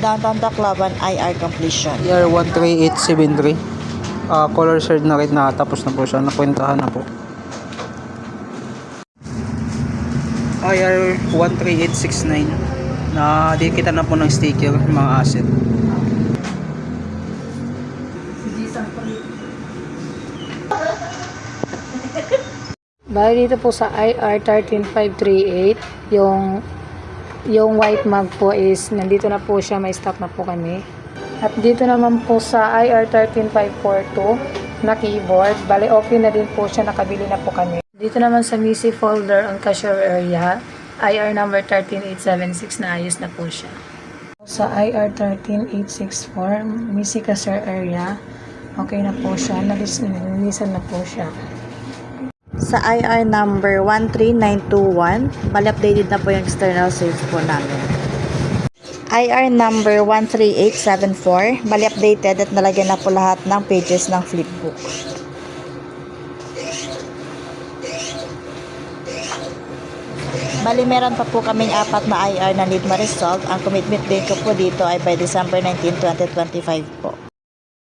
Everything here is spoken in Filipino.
Downtown Tacloban, IR completion. IR 13873. Color shade na rin na tapos na po siya. Nakwentahan na po. IR 13869. Na dikita na po ng sticker mga asset. Bali dito po sa IR 13538, yung white mug po is nandito na po siya, may stock na po kami. At dito naman po sa IR 13542 na keyboard, bali okay na din po siya, nakabili na po kami. Dito naman sa MISI folder ang cashier area, IR number 13876 na ayos na po siya. Sa IR 13864, MISI cashier area, okay na po siya, nalinisan na po siya. Sa IR number 13921, bali updated na po yung external sales po namin. IR number 13874, bali updated at nalagyan na po lahat ng pages ng flipbook. Bali meron pa po kaming 4 na IR na need ma-resolve. Ang commitment date ko po dito ay by December 19, 2025 po.